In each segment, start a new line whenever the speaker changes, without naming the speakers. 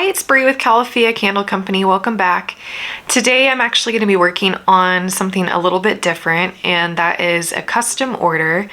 it's Bree with Califia Candle Company. Welcome back. Today I'm actually going to be working on something a little bit different, and that is a custom order.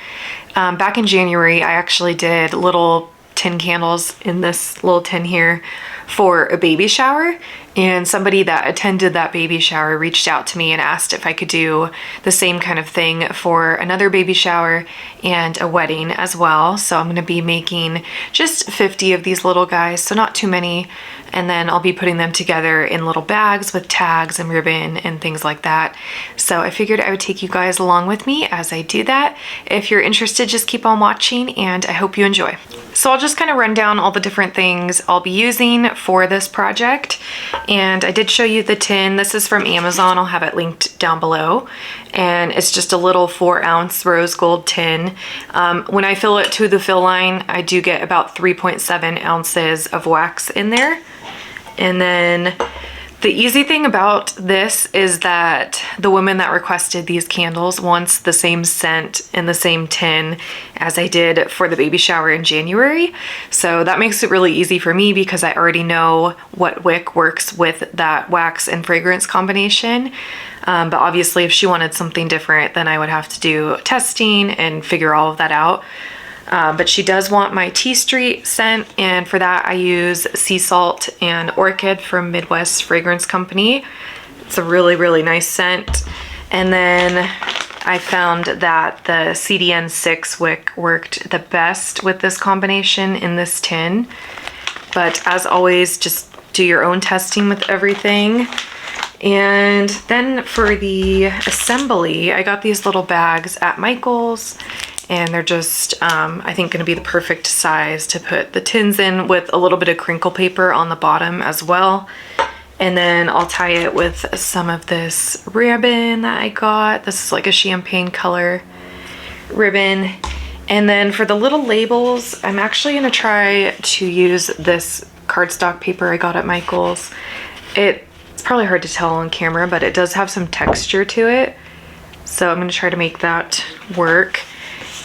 Back in January, I actually did little tin candles in this little tin here for a baby shower, and somebody that attended that baby shower reached out to me and asked if I could do the same kind of thing for another baby shower and a wedding as well. So I'm going to be making just 50 of these little guys, so not too many, and then I'll be putting them together in little bags with tags and ribbon and things like that. So I figured I would take you guys along with me as I do that. If you're interested, just keep on watching, and I hope you enjoy. So I'll just kind of run down all the different things I'll be using for this project. And I did show you the tin. This is from Amazon. I'll have it linked down below. And it's just a little 4-ounce rose gold tin. When I fill it to the fill line, I do get about 3.7 ounces of wax in there. And then the easy thing about this is that the woman that requested these candles wants the same scent in the same tin as I did for the baby shower in January. So that makes it really easy for me because I already know what wick works with that wax and fragrance combination. But obviously if she wanted something different, then I would have to do testing and figure all of that out. But she does want my Tea Street scent, and for that I use Sea Salt and Orchid from Midwest Fragrance Company. It's a really, really nice scent. And then I found that the CDN 6 wick worked the best with this combination in this tin. But as always, just do your own testing with everything. And then for the assembly, I got these little bags at Michael's. And they're just, I think, going to be the perfect size to put the tins in, with a little bit of crinkle paper on the bottom as well. And then I'll tie it with some of this ribbon that I got. This is like a champagne color ribbon. And then for the little labels, I'm actually going to try to use this cardstock paper I got at Michael's. It's probably hard to tell on camera, but it does have some texture to it. So I'm going to try to make that work.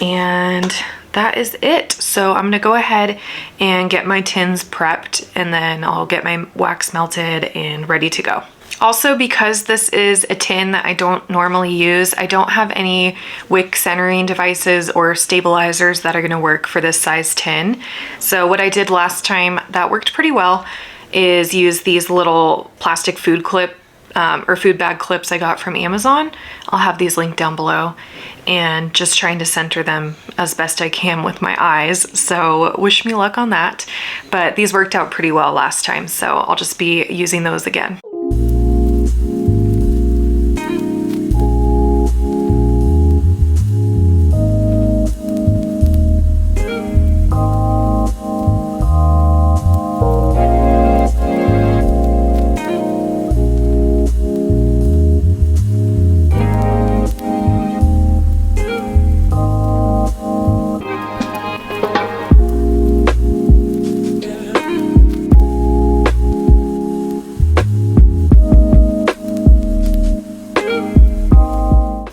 And that is it. So I'm gonna go ahead and get my tins prepped, and then I'll get my wax melted and ready to go. Also, because this is a tin that I don't normally use, I don't have any wick centering devices or stabilizers that are gonna work for this size tin. So what I did last time that worked pretty well is use these little plastic food clip or food bag clips I got from Amazon. I'll have these linked down below, and just trying to center them as best I can with my eyes. So wish me luck on that. But these worked out pretty well last time, so I'll just be using those again.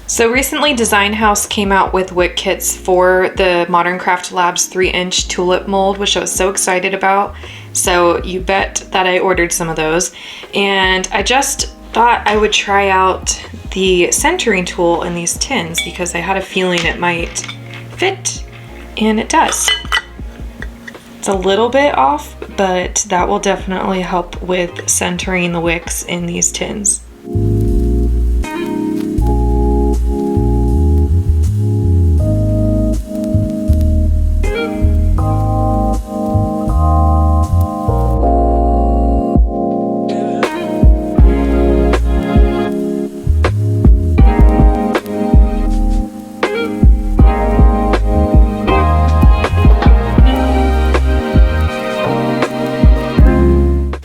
So recently Design House came out with wick kits for the Modern Craft Labs 3-inch tulip mold, which I was so excited about. So you bet that I ordered some of those. And I just thought I would try out the centering tool in these tins because I had a feeling it might fit, and it does. It's a little bit off, but that will definitely help with centering the wicks in these tins.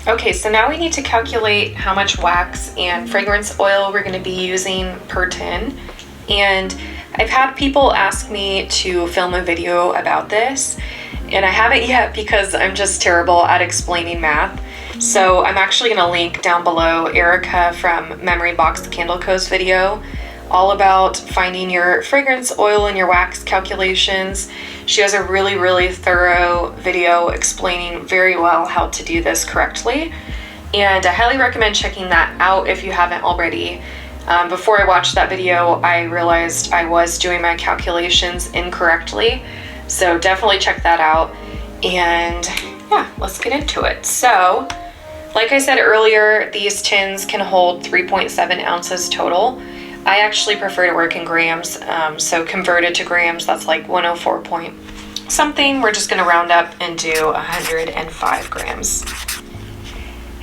Okay, so now we need to calculate how much wax and fragrance oil we're going to be using per tin. And I've had people ask me to film a video about this, and I haven't yet because I'm just terrible at explaining math. So I'm actually going to link down below Erica from Memory Box Candle Co's video all about finding your fragrance oil and your wax calculations. She has a really thorough video explaining very well how to do this correctly, and I highly recommend checking that out if you haven't already. Before I watched that video, I realized I was doing my calculations incorrectly, so definitely check that out. And yeah, let's get into it. So, like I said earlier, these tins can hold 3.7 ounces total. I actually prefer to work in grams, so converted to grams, that's like 104 point something. We're just gonna round up and do 105 grams.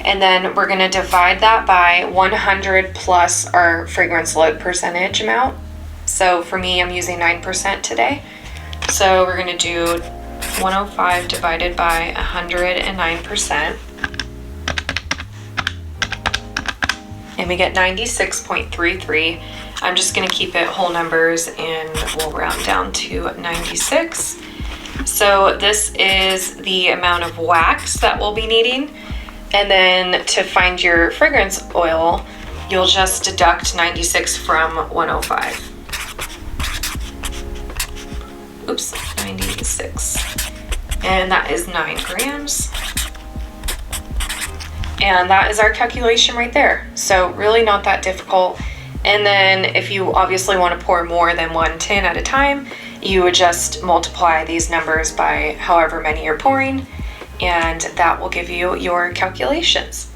And then we're gonna divide that by 100 plus our fragrance load percentage amount. So for me, I'm using 9% today. So we're gonna do 105 divided by 109. And we get 96.33. I'm just gonna keep it whole numbers and we'll round down to 96. So this is the amount of wax that we'll be needing. And then to find your fragrance oil, you'll just deduct 96 from 105. Oops, 96. And that is 9 grams. And that is our calculation right there. So really not that difficult. And then if you obviously want to pour more than 1 tin at a time, you would just multiply these numbers by however many you're pouring, and that will give you your calculations.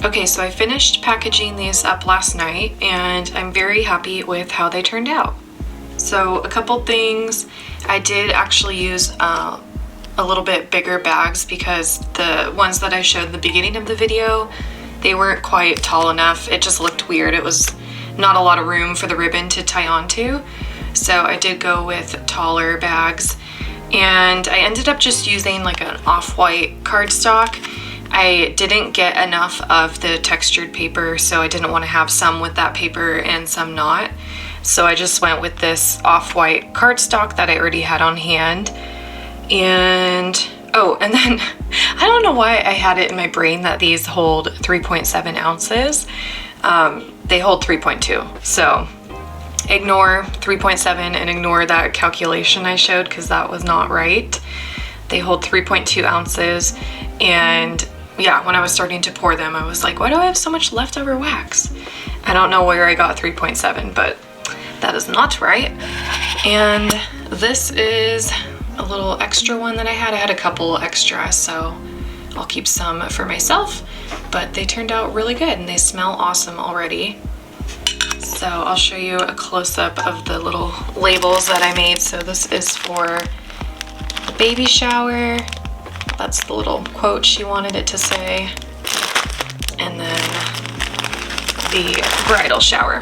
Okay, so I finished packaging these up last night and I'm very happy with how they turned out. So a couple things, I did actually use a little bit bigger bags because the ones that I showed in the beginning of the video, they weren't quite tall enough. It just looked weird. It was not a lot of room for the ribbon to tie onto. So I did go with taller bags, and I ended up just using like an off-white cardstock. I didn't get enough of the textured paper, so I didn't want to have some with that paper and some not. So I just went with this off-white cardstock that I already had on hand. And oh, and then I don't know why I had it in my brain that these hold 3.7 ounces. They hold 3.2. So ignore 3.7 and ignore that calculation I showed because that was not right. They hold 3.2 ounces. And yeah, when I was starting to pour them, I was like, why do I have so much leftover wax? I don't know where I got 3.7, but that is not right. And this is a little extra one that I had. I had a couple extra, so I'll keep some for myself, but they turned out really good and they smell awesome already. So I'll show you a close-up of the little labels that I made. So this is for the baby shower. That's the little quote she wanted it to say. And then the bridal shower.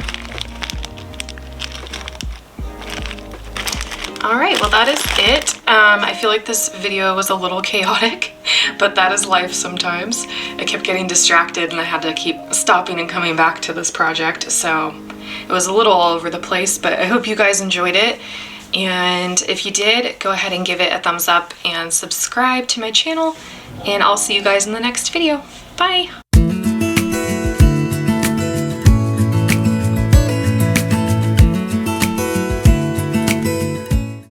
Alright, well that is it. I feel like this video was a little chaotic, but that is life sometimes. I kept getting distracted and I had to keep stopping and coming back to this project, so it was a little all over the place, but I hope you guys enjoyed it. And if you did, go ahead and give it a thumbs up and subscribe to my channel, and I'll see you guys in the next video. Bye!